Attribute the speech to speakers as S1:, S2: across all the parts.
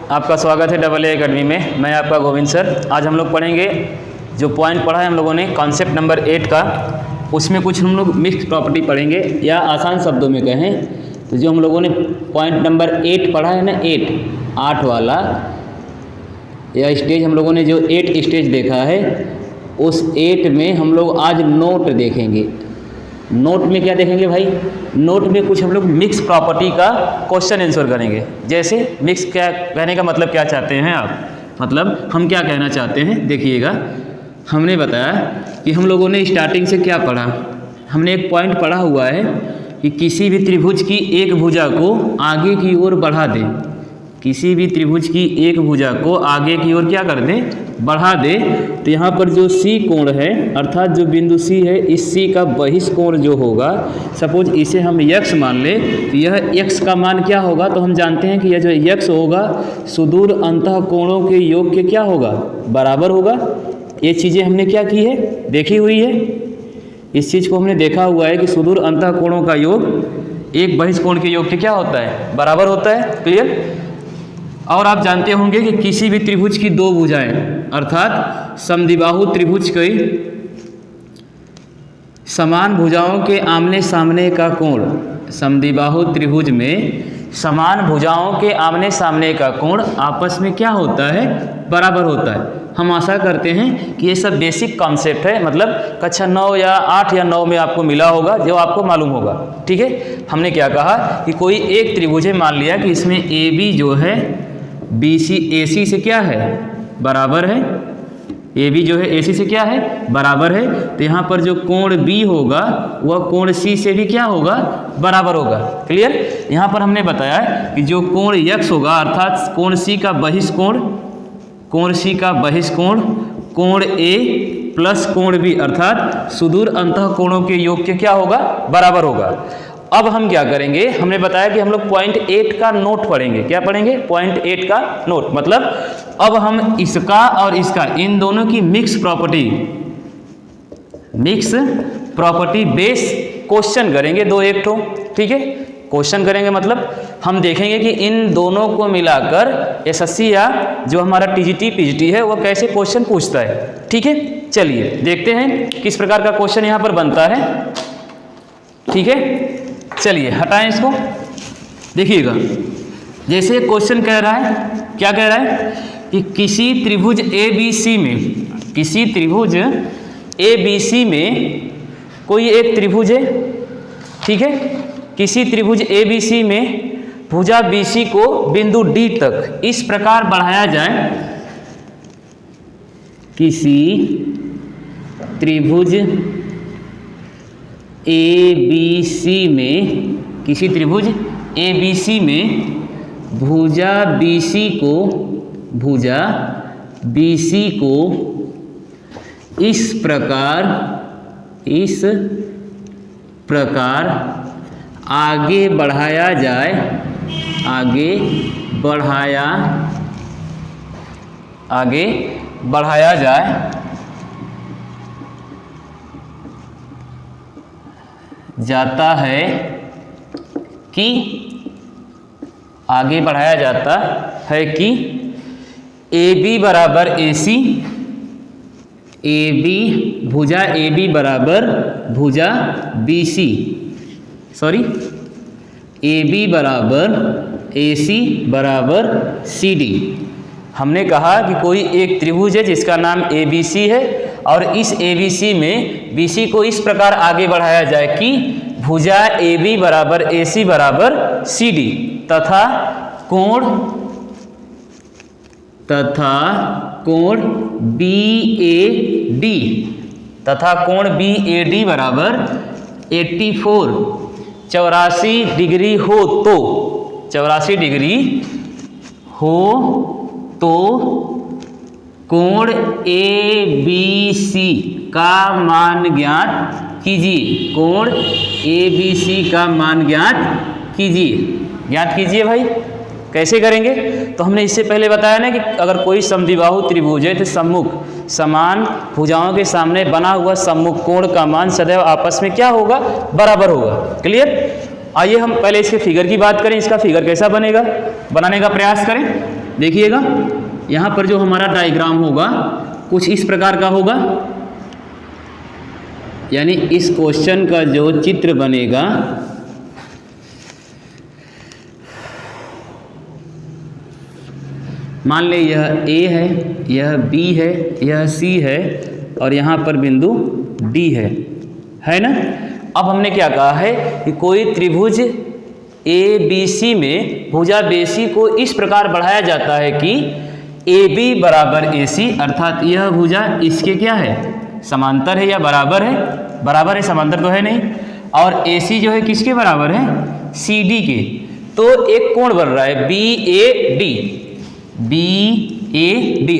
S1: आपका स्वागत है AA एकेडमी में। मैं आपका गोविंद सर। आज हम लोग पढ़ेंगे जो पॉइंट पढ़ा है हम लोगों ने कॉन्सेप्ट नंबर 8 का, उसमें कुछ हम लोग मिक्स प्रॉपर्टी पढ़ेंगे, या आसान शब्दों में कहें तो जो हम लोगों ने पॉइंट नंबर 8 पढ़ा है ना, 8 वाला या स्टेज हम लोगों ने जो 8 स्टेज देखा है, उस 8 में हम लोग आज नोट देखेंगे। नोट में क्या देखेंगे भाई? नोट में कुछ हम लोग मिक्स प्रॉपर्टी का क्वेश्चन आंसर करेंगे। जैसे मिक्स क्या कहने का मतलब क्या चाहते हैं आप, मतलब हम क्या कहना चाहते हैं, देखिएगा। हमने बताया कि हम लोगों ने स्टार्टिंग से क्या पढ़ा, हमने एक पॉइंट पढ़ा हुआ है कि किसी भी त्रिभुज की एक भुजा को आगे की ओर बढ़ा दें, किसी भी त्रिभुज की एक भुजा को आगे की ओर क्या कर दें, बढ़ा दें। तो यहाँ पर जो C कोण है, अर्थात जो बिंदु C है, इस C का बहिष्ठ कोण जो होगा, सपोज इसे हम x मान ले, तो यह x का मान क्या होगा, तो हम जानते हैं कि यह जो x होगा सुदूर अंतः कोणों के योग के क्या होगा, बराबर होगा। ये चीज़ें हमने क्या की है, देखी हुई है। इस चीज़ को हमने देखा हुआ है कि सुदूर अंतः कोणों का योग एक बहिष्ठ कोण के योग के क्या होता है, बराबर होता है। क्लियर? और आप जानते होंगे कि किसी भी त्रिभुज की दो भुजाएं, अर्थात समद्विबाहु त्रिभुज की समान भुजाओं के आमने सामने का कोण, समद्विबाहु त्रिभुज में समान भुजाओं के आमने सामने का कोण आपस में क्या होता है, बराबर होता है। हम आशा करते हैं कि ये सब बेसिक कॉन्सेप्ट है, मतलब कक्षा 9 या 8 या 9 में आपको मिला होगा, जो आपको मालूम होगा। ठीक है, हमने क्या कहा कि कोई एक त्रिभुज है, मान लिया कि इसमें AB जो है BC AC से क्या है, बराबर है। AB जो है AC से क्या है, बराबर है। तो यहाँ पर जो कोण B होगा वह कोण C से भी क्या होगा, बराबर होगा। क्लियर? यहाँ पर हमने बताया कि जो कोण X होगा, अर्थात कोण C का बहिष्ठ कोण, कोण C का बहिष्ठ कोण, कोण A प्लस कोण B, अर्थात सुदूर अंतः कोणों के योग के क्या होगा, बराबर होगा। अब हम क्या करेंगे, हमने बताया कि हम लोग पॉइंट 8 का नोट पढ़ेंगे। क्या पढ़ेंगे? पॉइंट 8 का नोट। मतलब अब हम इसका और इसका, इन दोनों की मिक्स प्रॉपर्टी बेस क्वेश्चन करेंगे, एक ठो। ठीक है, क्वेश्चन करेंगे मतलब हम देखेंगे कि इन दोनों को मिलाकर SSC या जो हमारा TGT PGT है वह कैसे क्वेश्चन पूछता है। ठीक है, चलिए देखते हैं किस प्रकार का क्वेश्चन यहाँ पर बनता है। ठीक है, चलिए हटाएं इसको। देखिएगा, जैसे क्वेश्चन कह रहा है, क्या कह रहा है कि किसी त्रिभुज ABC में, किसी त्रिभुज ABC में कोई एक त्रिभुज है। ठीक है, किसी त्रिभुज ABC में भुजा BC को बिंदु D तक इस प्रकार बढ़ाया जाए, किसी त्रिभुज ABC में, किसी त्रिभुज ABC में भुजा BC को इस प्रकार आगे बढ़ाया जाए, आगे बढ़ाया जाता है कि आगे बढ़ाया जाता है कि AB बराबर AC, भुजा AB बराबर भुजा BC, सॉरी AB बराबर AC बराबर CD। हमने कहा कि कोई एक त्रिभुज है जिसका नाम ABC है, और इस ABC में BC को इस प्रकार आगे बढ़ाया जाए कि भुजा AB बराबर AC बराबर CD तथा कोण BAD बराबर 84 डिग्री हो तो, 84 डिग्री हो तो कोण ABC का मान ज्ञात कीजिए, कोण ABC का मान ज्ञात कीजिए भाई। कैसे करेंगे? तो हमने इससे पहले बताया ना कि अगर कोई समद्विबाहु त्रिभुज है तो सम्मुख समान भुजाओं के सामने बना हुआ सम्मुख कोण का मान सदैव आपस में क्या होगा, बराबर होगा। क्लियर? आइए हम पहले इसके फिगर की बात करें। इसका फिगर कैसा बनेगा, बनाने का प्रयास करें। देखिएगा यहाँ पर जो हमारा डायग्राम होगा कुछ इस प्रकार का होगा, यानी इस क्वेश्चन का जो चित्र बनेगा मान ले यह A है, यह B है, यह C है और यहाँ पर बिंदु D है ना। अब हमने क्या कहा है कि कोई त्रिभुज ABC में भुजा BC को इस प्रकार बढ़ाया जाता है कि AB बराबर AC, अर्थात यह भुजा इसके क्या है, समांतर है या बराबर है, बराबर है, समांतर तो है नहीं, और AC जो है किसके बराबर है, CD के। तो एक कोण बन रहा है BAD,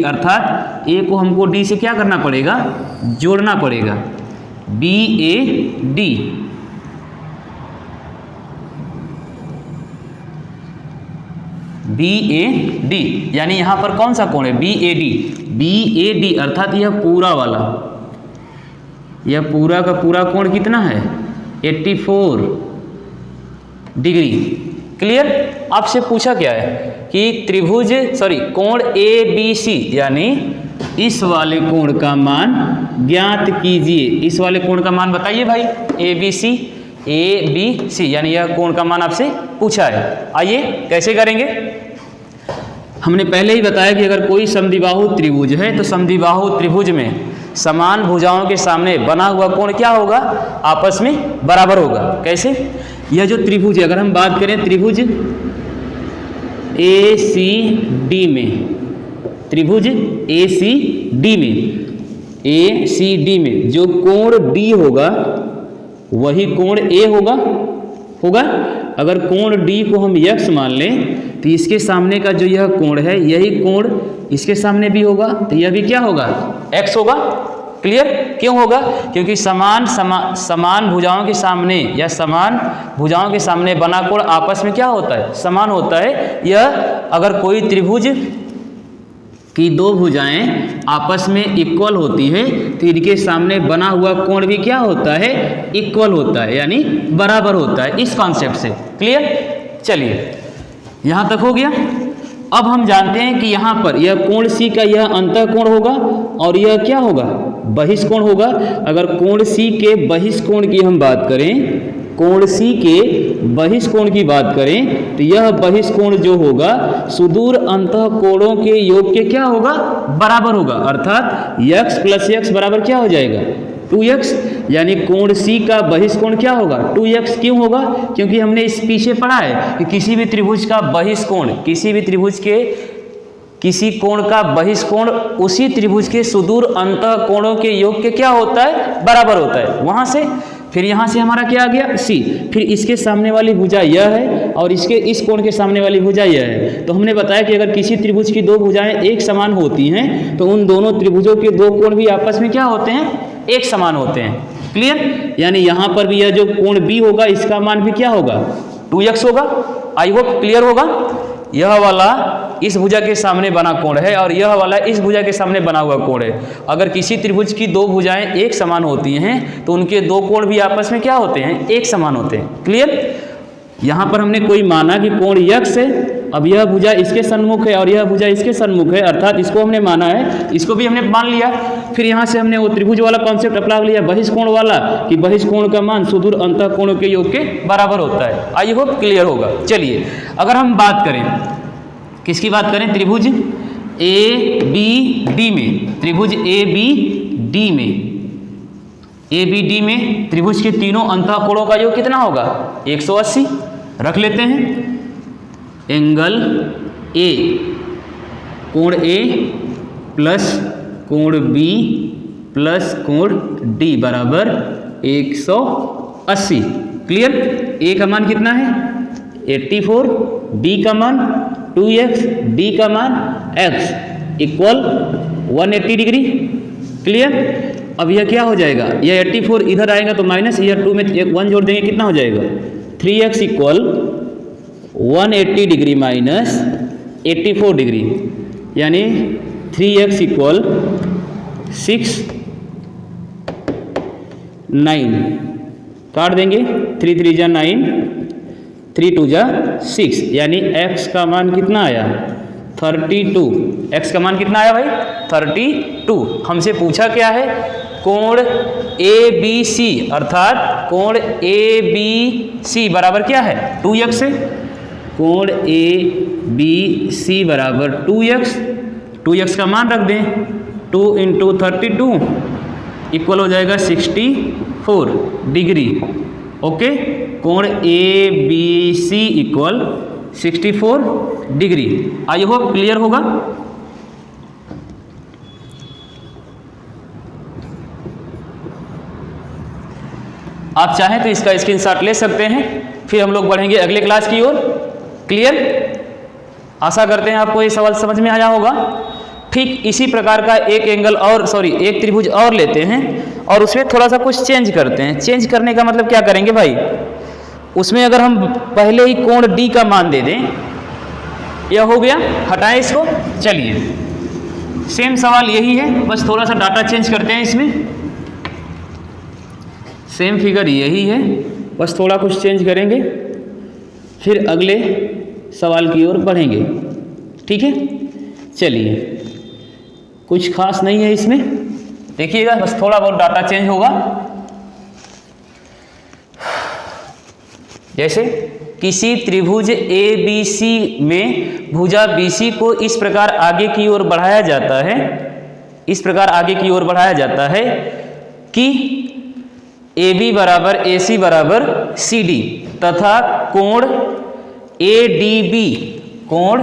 S1: अर्थात A को हमको D से क्या करना पड़ेगा, जोड़ना पड़ेगा, BAD। BAD यानी यहाँ पर कौन सा कोण है, BAD, अर्थात यह पूरा वाला, यह पूरा का पूरा कोण कितना है, 84 डिग्री। क्लियर। आपसे पूछा क्या है कि त्रिभुज कोण ABC यानी इस वाले कोण का मान ज्ञात कीजिए। इस वाले कोण का मान बताइए भाई, ABC यानी यह कोण का मान आपसे पूछा है। आइए कैसे करेंगे। हमने पहले ही बताया कि अगर कोई समद्विबाहु त्रिभुज है तो समद्विबाहु त्रिभुज में समान भुजाओं के सामने बना हुआ कोण क्या होगा, आपस में बराबर होगा। कैसे, यह जो त्रिभुज है, अगर हम बात करें त्रिभुज ACD में, त्रिभुज ACD में जो कोण D होगा वही कोण A होगा। अगर कोण D को हम x मान लें तो इसके सामने का जो यह कोण है यही कोण इसके सामने भी होगा, तो यह भी क्या होगा, x होगा। क्लियर। क्यों होगा, क्योंकि समान भुजाओं के सामने या समान भुजाओं के सामने बना कोण आपस में क्या होता है, समान होता है। यह अगर कोई त्रिभुज की दो भुजाएं आपस में इक्वल होती है तो इनके सामने बना हुआ कोण भी क्या होता है, इक्वल होता है, यानी बराबर होता है, इस कॉन्सेप्ट से। क्लियर। चलिए यहाँ तक हो गया। अब हम जानते हैं कि यहाँ पर यह कोण C का यह अंतःकोण होगा और यह क्या होगा, बहिष्कोण होगा। अगर कोण C के बहिष्कोण की हम बात करें, कोण C के बहिष्कोण की बात करें तो यह बहिष्कोण जो होगा सुदूर अंतःकोणों के योग के क्या होगा, बराबर होगा। अर्थात x प्लस x बराबर क्या हो जाएगा, 2x, यानी कोण C का बहिष्कोण क्या होगा, 2x। क्यों होगा, क्योंकि हमने इस पीछे पढ़ा है कि किसी भी त्रिभुज का बहिष्कोण, किसी भी त्रिभुज के किसी कोण का बहिष्कोण उसी त्रिभुज के सुदूर अंतःकोणों के योग के क्या होता है, बराबर होता है। वहां से फिर यहाँ से हमारा क्या आ गया, C, फिर इसके सामने वाली भुजा यह है और इसके इस कोण के सामने वाली भुजा यह है। तो हमने बताया कि अगर किसी त्रिभुज की दो भुजाएं एक समान होती हैं तो उन दोनों त्रिभुजों के दो कोण भी आपस में क्या होते हैं, एक समान होते हैं। क्लियर। यानी यहाँ पर भी यह जो कोण B होगा इसका मान भी क्या होगा, 2x होगा। आई होप क्लियर होगा। यह वाला इस भुजा के सामने बना कोण है और यह वाला इस भुजा के सामने बना हुआ कोण है। अगर किसी त्रिभुज की दो भुजाएं एक समान होती हैं तो उनके दो कोण भी आपस में क्या होते हैं, एक समान होते हैं। क्लियर। यहाँ पर हमने कोई माना कि कोण x है, अब यह भुजा इसके सन्मुख है और यह भुजा इसके सन्मुख है, अर्थात इसको हमने माना है, इसको भी हमने मान लिया। फिर यहाँ से हमने वो त्रिभुज वाला कॉन्सेप्ट अप्लाई लिया बहिष्कोण वाला, कि बहिष्कोण का मान सुदूर अंतःकोणों के योग के बराबर होता है। आई होप क्लियर होगा। चलिए अगर हम बात करें, किसकी बात करें, त्रिभुज ABD में, त्रिभुज ABD में त्रिभुज के तीनों अंतःकोणों का योग कितना होगा, 180 रख लेते हैं। एंगल A, कोण A प्लस कोण B प्लस कोण D बराबर 180। क्लियर। A का मान कितना है, 84, B का मान 2x, D का मान x इक्वल 180 डिग्री। क्लियर। अब यह क्या हो जाएगा, यह 84 इधर आएगा तो माइनस, यह 2 में 1 जोड़ देंगे, कितना हो जाएगा, 3x equal 180 degree minus 84 degree, यानी 3x इक्वल 6, 9 काट देंगे, 3 3 जा 9, 3 2 जा 6, यानी x का मान कितना आया, 32। x का मान कितना आया भाई? 32। हमसे पूछा क्या है? कोण ABC, अर्थात कोण ABC बराबर क्या है? 2x है। कोण ABC बराबर 2x। 2x का मान रख दें, 2 × 32 इक्वल हो जाएगा 64 डिग्री। ओके, कोण ABC equal 64 degree. I hope clear होगा। आप चाहें तो इसका स्क्रीनशॉट ले सकते हैं, फिर हम लोग बढ़ेंगे अगले क्लास की ओर। क्लियर? आशा करते हैं आपको ये सवाल समझ में आया होगा। ठीक इसी प्रकार का एक एंगल और एक त्रिभुज और लेते हैं और उसमें थोड़ा सा कुछ चेंज करते हैं। चेंज करने का मतलब क्या करेंगे भाई? उसमें अगर हम पहले ही कोण D का मान दे दें, यह हो गया, हटाएं इसको। चलिए, सेम सवाल यही है, बस थोड़ा सा डाटा चेंज करते हैं इसमें। सेम फिगर यही है, बस थोड़ा कुछ चेंज करेंगे, फिर अगले सवाल की ओर बढ़ेंगे। ठीक है, चलिए, कुछ खास नहीं है इसमें, देखिएगा, बस थोड़ा बहुत डाटा चेंज होगा। जैसे किसी त्रिभुज ABC में भुजा BC को इस प्रकार आगे की ओर बढ़ाया जाता है, इस प्रकार आगे की ओर बढ़ाया जाता है कि AB बराबर AC बराबर CD तथा कोण ADB, कोण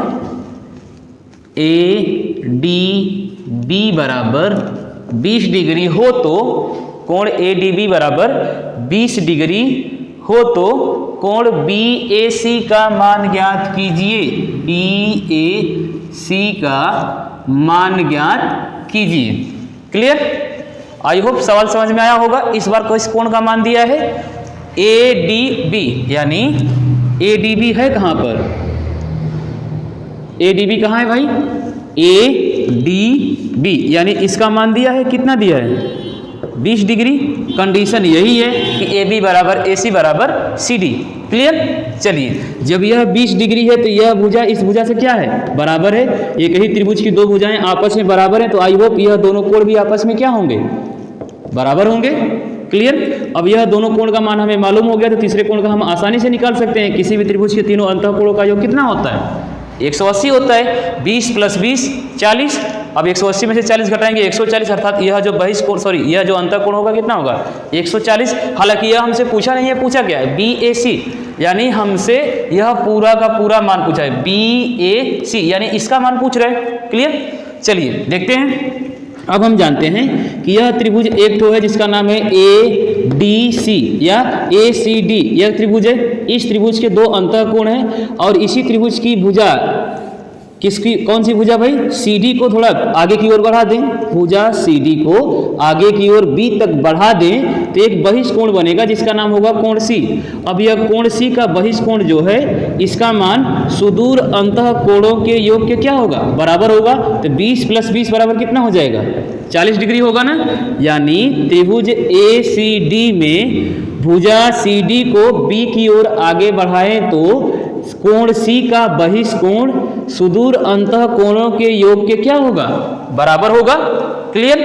S1: ADB बराबर 20 डिग्री हो तो, कोण ADB बराबर 20 डिग्री हो तो कोण BAC का मान ज्ञात कीजिए। BAC का मान ज्ञात कीजिए। क्लियर? आई होप सवाल समझ में आया होगा। इस बार को इस कोण का मान दिया है ADB, यानी ADB है कहां पर? ADB कहां है भाई? ADB, यानी इसका मान दिया है, कितना दिया है? 20 डिग्री। कंडीशन यही है कि AB बराबर AC बराबर CD। क्लियर? चलिए, जब यह 20 डिग्री है तो यह भुजा इस भुजा से क्या है? बराबर है। एक ही त्रिभुज की दो भुजाएं आपस में बराबर हैं, तो आई होप यह दोनों कोण भी आपस में क्या होंगे? बराबर होंगे। क्लियर? अब यह दोनों कोण का मान हमें मालूम हो गया, तो तीसरे कोण का हम आसानी से निकाल सकते हैं। किसी भी त्रिभुज के तीनों अंतःकोणों का योग कितना होता है? 180 होता है। 20 + 20 40। अब 180 में से 40 घटाएंगे, 140, अर्थात यह जो बहिष्कोण यह जो अंतःकोण होगा कितना होगा? 140। हालांकि यह हमसे पूछा नहीं है, पूछा क्या है? BAC, यानी हमसे यह पूरा का पूरा मान पूछा है, BAC, यानी इसका मान पूछ रहे हैं। क्लियर? चलिए देखते हैं। अब हम जानते हैं कि यह त्रिभुज एक ठो है जिसका नाम है ADC या ACD, यह त्रिभुज है। इस त्रिभुज के दो अंतःकोण हैं और इसी त्रिभुज की भुजा किसकी, कौन सी भुजा भाई? CD को थोड़ा आगे की ओर बढ़ा दें, भुजा CD को आगे की ओर B तक बढ़ा दें तो एक बहिष्कोण बनेगा जिसका नाम होगा कोण C। अब यह कोण C का बहिष्कोण जो है, इसका मान सुदूर अंतःकोणों के योग के क्या होगा? बराबर होगा। तो 20 + 20 बराबर कितना हो जाएगा? 40 डिग्री होगा ना। यानी त्रिभुज ACD में भुजा CD को B की ओर आगे बढ़ाएं तो कोण C का बहिष्कोण सुदूर अंतःकोणों के योग के क्या होगा? बराबर होगा। क्लियर?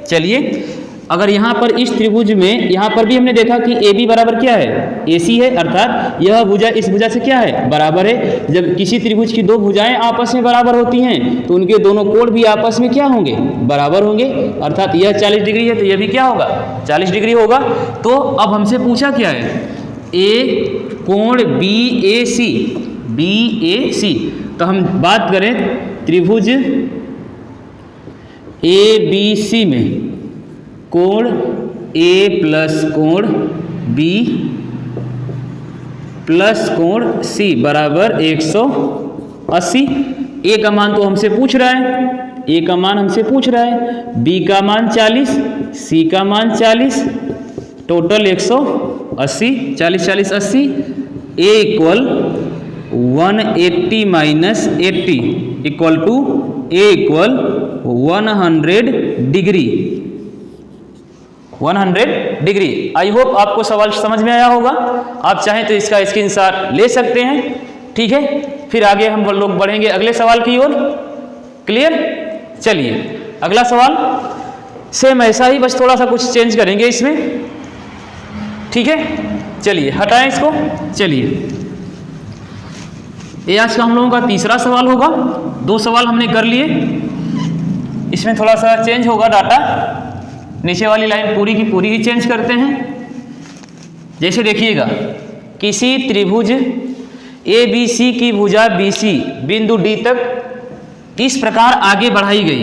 S1: चलिए, अगर यहाँ पर इस त्रिभुज में, यहाँ पर भी हमने देखा कि AB बराबर क्या है? AC है, अर्थात यह भुजा इस भुजा से क्या है? बराबर है। जब किसी त्रिभुज की दो भुजाएं आपस में बराबर होती हैं तो उनके दोनों कोण भी आपस में क्या होंगे? बराबर होंगे। अर्थात यह 40 डिग्री है तो यह भी क्या होगा? 40 डिग्री होगा। तो अब हमसे पूछा क्या है? कोण BAC। तो हम बात करें त्रिभुज ABC में कोण A + कोण B + कोण C बराबर 180। A का मान तो हमसे पूछ रहा है, A का मान हमसे पूछ रहा है, B का मान 40, C का मान 40, total 180। 40 40 80। A equal 180 - 80 equal to A equal 100 degree. 100 degree. I hope आपको सवाल समझ में आया होगा। आप चाहें तो इसका स्क्रीनशॉट ले सकते हैं, ठीक है, फिर आगे हम लोग बढ़ेंगे अगले सवाल की ओर। क्लियर? चलिए अगला सवाल सेम ऐसा ही, बस थोड़ा सा कुछ चेंज करेंगे इसमें। ठीक है, चलिए हटाएं इसको। चलिए ये आज का हम लोगों का तीसरा सवाल होगा। 2 सवाल हमने कर लिए, इसमें थोड़ा सा चेंज होगा डाटा। नीचे वाली लाइन पूरी की पूरी ही चेंज करते हैं। जैसे देखिएगा, किसी त्रिभुज ABC की भुजा BC बिंदु D तक इस प्रकार आगे बढ़ाई गई।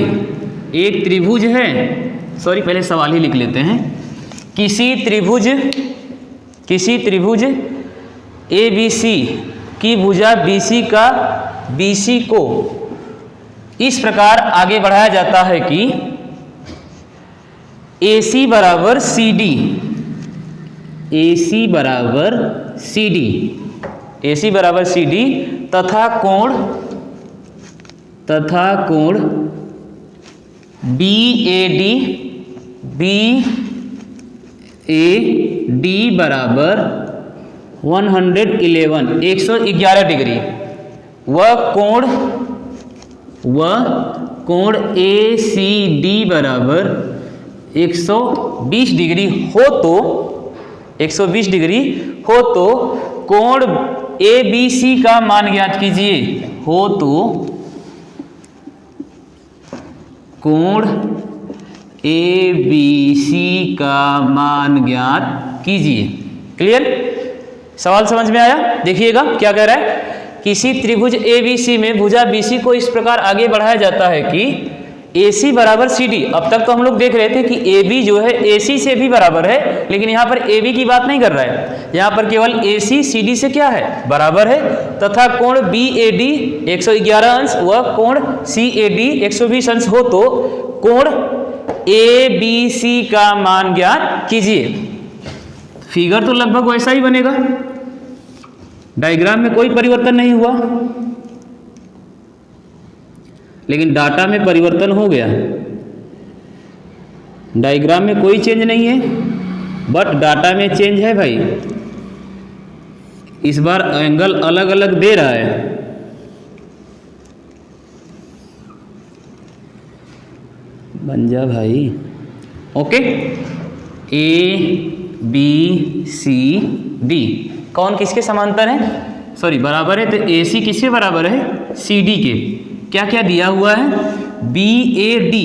S1: एक त्रिभुज है, सॉरी पहले सवाल ही लिख लेते हैं। किसी त्रिभुज ABC की भुजा BC को इस प्रकार आगे बढ़ाया जाता है कि AC बराबर CD, AC बराबर CD तथा कोण BAD बराबर 111 डिग्री। वह कोण ACD बराबर 120 डिग्री हो तो 120 डिग्री हो तो कोण ABC का मान ज्ञात कीजिए। हो तो कोण ABC का मान ज्ञात कीजिए। क्लियर? सवाल समझ में आया? देखिएगा क्या कह रहा है। किसी त्रिभुज ABC में भुजा BC को इस प्रकार आगे बढ़ाया जाता है कि AC बराबर CD। अब तक तो हम लोग देख रहे थे कि AB जो है AC से भी बराबर है, लेकिन यहाँ पर AB की बात नहीं कर रहा है। यहाँ पर केवल AC CD से क्या है? बराबर है। तथा कोण BAD 111 अंश व कोण CAD 120 अंश हो तो कोण ABC का मान ज्ञात कीजिए। फिगर तो लगभग वैसा ही बनेगा, डायग्राम में कोई परिवर्तन नहीं हुआ, लेकिन डाटा में परिवर्तन हो गया। डायग्राम में कोई चेंज नहीं है, बट डाटा में चेंज है भाई। इस बार एंगल अलग अलग दे रहा है। बन जा भाई। ओके, ABCD कौन किसके समांतर है? सॉरी बराबर है, तो AC किसके बराबर है? CD के। क्या क्या दिया हुआ है? BAD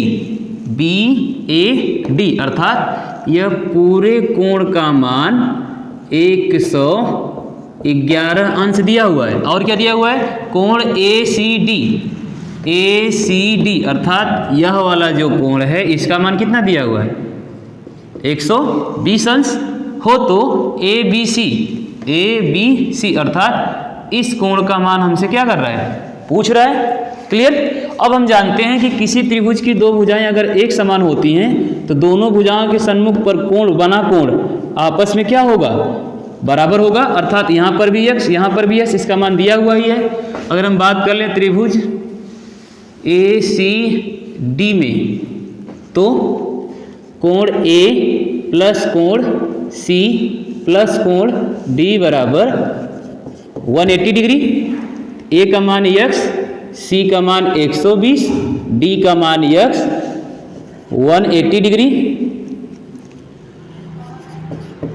S1: अर्थात यह पूरे कोण का मान 111 अंश दिया हुआ है। और क्या दिया हुआ है? कोण ACD अर्थात यह वाला जो कोण है इसका मान कितना दिया हुआ है? 120 अंश हो तो ABC अर्थात इस कोण का मान हमसे क्या कर रहा है? पूछ रहा है। क्लियर? अब हम जानते हैं कि किसी त्रिभुज की 2 भुजाएं अगर एक समान होती हैं तो दोनों भुजाओं के सन्मुख पर कोण बना कोण आपस में क्या होगा? बराबर होगा। अर्थात यहाँ पर भी x, यहाँ पर भी x, इसका मान दिया हुआ ही है। अगर हम बात कर लें त्रिभुज ACD में तो कोण A प्लस कोण C प्लस कोण D बराबर 180 डिग्री। A का मान x, C का मान 120, D का मान x 180 डिग्री।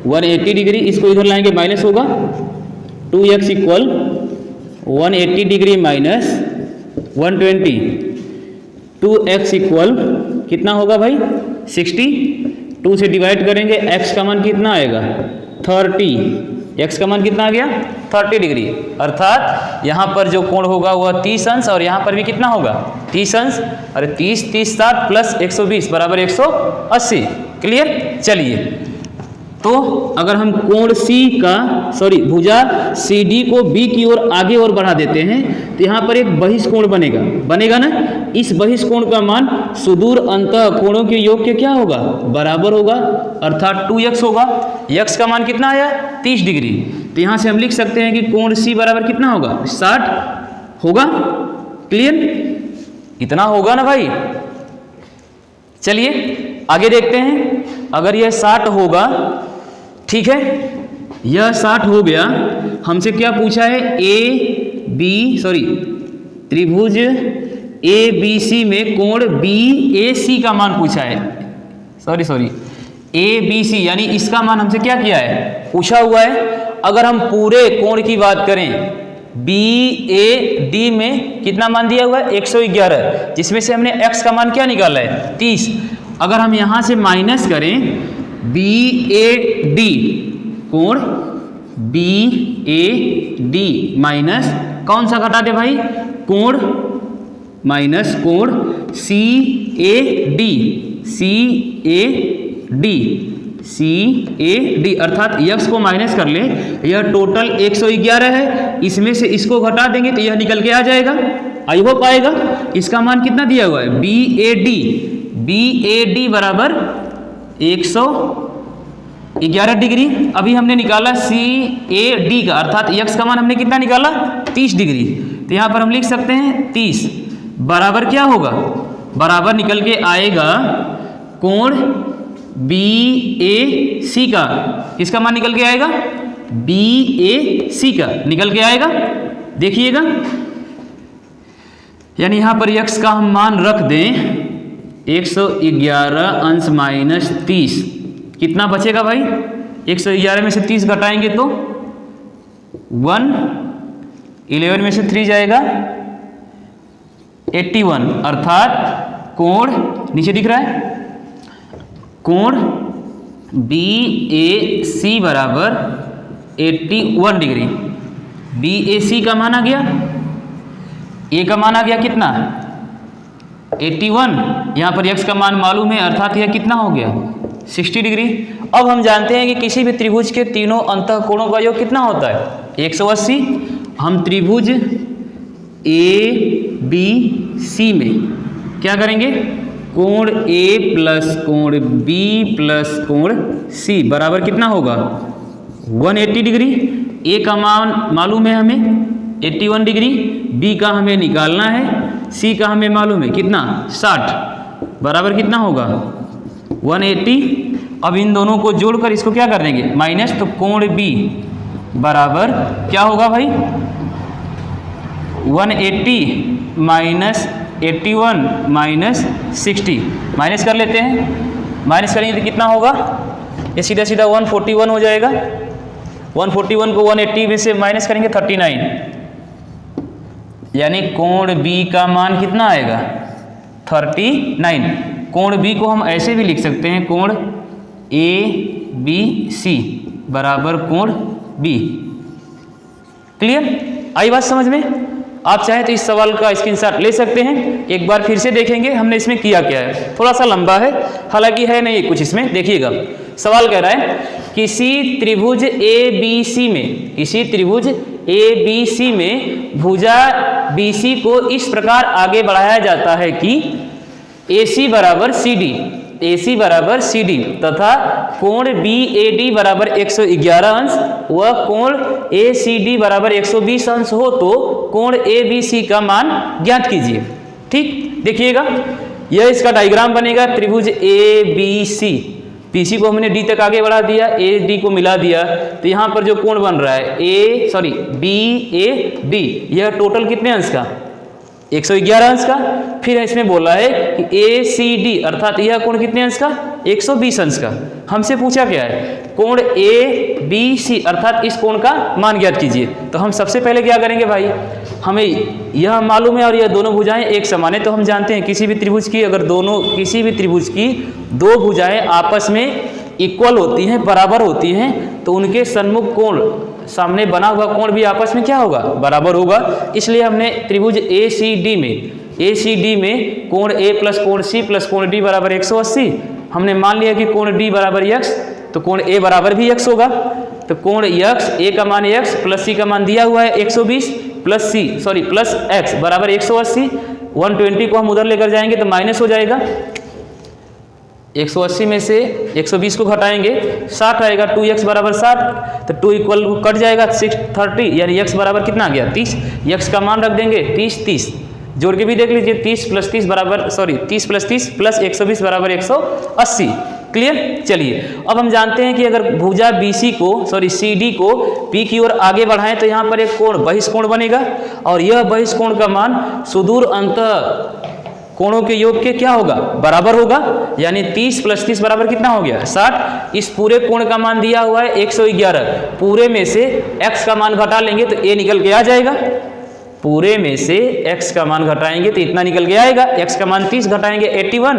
S1: 180 डिग्री, इसको इधर लाएंगे माइनस होगा। 2x equal 180 degree minus 120। 2x equal कितना होगा भाई? 60। 2 से डिवाइड करेंगे, x का मान कितना आएगा? 30। x का मान कितना आ गया? 30 डिग्री। अर्थात यहाँ पर जो कोण होगा वह 30 अंश और यहाँ पर भी कितना होगा? 30 अंश। अरे 30 30 60 प्लस 120 बराबर 180। क्लियर? चलिए तो अगर हम कोण भुजा CD को B की ओर आगे और बढ़ा देते हैं तो यहाँ पर एक बहिष्कोण बनेगा ना। इस बहिष्कोण का मान सुदूर अंतः कोणों के योग के क्या होगा? बराबर होगा। अर्थात 2x होगा। x का मान कितना आया? 30 डिग्री। तो यहाँ से हम लिख सकते हैं कि कोण C बराबर कितना होगा? 60 होगा। क्लियर? इतना होगा ना भाई। चलिए आगे देखते हैं। अगर यह 60 होगा, ठीक है, यह 60 हो गया। हमसे क्या पूछा है? त्रिभुज ABC में कोण BAC का मान पूछा है। ABC यानी इसका मान हमसे क्या किया है, पूछा हुआ है। अगर हम पूरे कोण की बात करें, BAD में कितना मान दिया हुआ है 111, जिसमें से हमने x का मान क्या निकाला है 30। अगर हम यहाँ से माइनस करें BAD, कोण BAD माइनस कौन सा घटा दे भाई, कोण माइनस कोण CAD अर्थात यक्स को माइनस कर ले, यह टोटल 111 है, इसमें से इसको घटा देंगे तो यह निकल के आ जाएगा। आई होप आएगा। इसका मान कितना दिया हुआ है BAD बराबर 111 डिग्री। अभी हमने निकाला CAD का, अर्थात यक्स का मान हमने कितना निकाला 30 डिग्री। तो यहाँ पर हम लिख सकते हैं 30 बराबर क्या होगा, बराबर निकल के आएगा कोण BAC का, किसका मान निकल के आएगा BAC का निकल के आएगा। देखिएगा, यानी यहाँ पर यक्स का हम मान रख दें 111 अंश माइनस 30, कितना बचेगा भाई, 111 में से 30 घटाएंगे तो 111 में से 3 जाएगा 81, अर्थात कोण नीचे दिख रहा है, कोण BAC बराबर 81 डिग्री। BAC का मान आ गया, A का मान आ गया कितना 81, यहाँ पर x का मान मालूम है, अर्थात यह कितना हो गया 60 डिग्री। अब हम जानते हैं कि किसी भी त्रिभुज के तीनों अंतःकोणों का योग कितना होता है 180। हम त्रिभुज ABC में क्या करेंगे, कोण A प्लस कोण B प्लस कोण C बराबर कितना होगा 180 डिग्री। A का मान मालूम है हमें 81 डिग्री, B का हमें निकालना है, C का हमें मालूम है कितना 60 बराबर कितना होगा 180। अब इन दोनों को जोड़कर इसको क्या कर देंगे माइनस, तो कोण B बराबर क्या होगा भाई 180 माइनस 81 माइनस 60, माइनस कर लेते हैं, माइनस करेंगे तो कितना होगा, ये सीधा सीधा 141 हो जाएगा। 141 को 180 में से माइनस करेंगे 39, यानी कोण B का मान कितना आएगा 39। कोण B को हम ऐसे भी लिख सकते हैं, कोण ABC बराबर कोण B। क्लियर, आई बात समझ में। आप चाहे तो इस सवाल का स्क्रीनशॉट ले सकते हैं। एक बार फिर से देखेंगे हमने इसमें किया क्या है, थोड़ा सा लंबा है, हालांकि है नहीं कुछ इसमें। देखिएगा, सवाल कह रहा है किसी त्रिभुज ABC में भुजा BC को इस प्रकार आगे बढ़ाया जाता है कि AC बराबर CD तथा कोण BAD बराबर 111 अंश व कोण ACD बराबर 120 अंश हो, तो कोण ABC का मान ज्ञात कीजिए। ठीक, देखिएगा, यह इसका डायग्राम बनेगा। त्रिभुज ABC, BC को हमने D तक आगे बढ़ा दिया, AD को मिला दिया, तो यहाँ पर जो कोण बन रहा है BAD, यह टोटल कितने अंश का 111 अंश का। फिर इसमें बोला है कि ACD अर्थात यह कोण कितने अंश का 120 अंश का। हमसे पूछा क्या है, कोण ABC अर्थात इस कोण का मान ज्ञात कीजिए। तो हम सबसे पहले क्या करेंगे भाई, हमें यह मालूम है और यह दोनों भुजाएं एक समान है, तो हम जानते हैं किसी भी त्रिभुज की दो भुजाएं आपस में इक्वल होती हैं, बराबर होती हैं, तो उनके सन्मुख कोण, सामने बना हुआ कोण भी आपस में क्या होगा बराबर होगा। इसलिए हमने त्रिभुज ACD में कोण A प्लस कोण C प्लस कोण D बराबर 180, हमने मान लिया कि कोण D बराबर x, तो कोण A बराबर भी x होगा। तो कोण x, A का मान x प्लस C का मान दिया हुआ है 120 प्लस x बराबर 180। 120 को हम उधर लेकर जाएंगे तो माइनस हो जाएगा, 180 में से 120 को घटाएंगे 60 आएगा, 2x बराबर 60, तो 2 इक्वल कट जाएगा 630, यानी x बराबर कितना आ गया 30। x का मान रख देंगे 30 जोड़ के भी देख लीजिए, 30 प्लस 30 प्लस 120 बराबर 180। क्लियर। चलिए अब हम जानते हैं कि अगर भुजा CD को P की ओर आगे बढ़ाएं तो यहाँ पर एक कोण बहिष्कोण बनेगा और यह बहिष्कोण का मान सुदूर अंत कोणों के योग के क्या होगा, बराबर होगा। यानी 30 + 30 बराबर कितना हो गया, 60। इस पूरे कोण का मान दिया हुआ है 111, पूरे में से x का मान घटा लेंगे तो a निकल के आ जाएगा। पूरे में से x का मान घटाएंगे तो इतना निकल के आएगा, x का मान 30 घटाएंगे 81,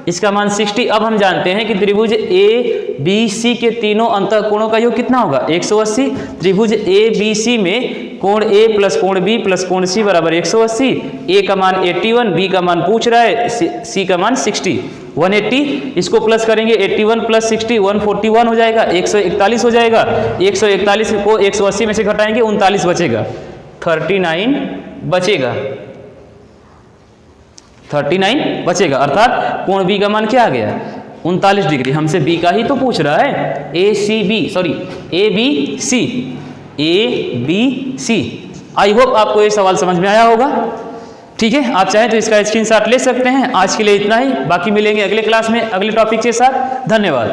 S1: इसका मान 60। अब हम जानते हैं कि त्रिभुज ABC के तीनों अंतःकोणों का योग कितना होगा, 180। त्रिभुज ABC में कोण A प्लस कोण B प्लस कोण C बराबर 180। A का मान 81, B का मान पूछ रहा है, C का मान 60, 180। इसको प्लस करेंगे 81 + 60 141 हो जाएगा, 141 हो जाएगा। 141 को 180 में से घटाएंगे 39 बचेगा, 39 बचेगा, 39 बचेगा। अर्थात कोण B का मान क्या आ गया, 39 डिग्री। हमसे B का ही तो पूछ रहा है, ABC। आई होप आपको ये सवाल समझ में आया होगा। ठीक है, आप चाहें तो इसका स्क्रीनशॉट ले सकते हैं। आज के लिए इतना ही, बाकी मिलेंगे अगले क्लास में अगले टॉपिक के साथ। धन्यवाद।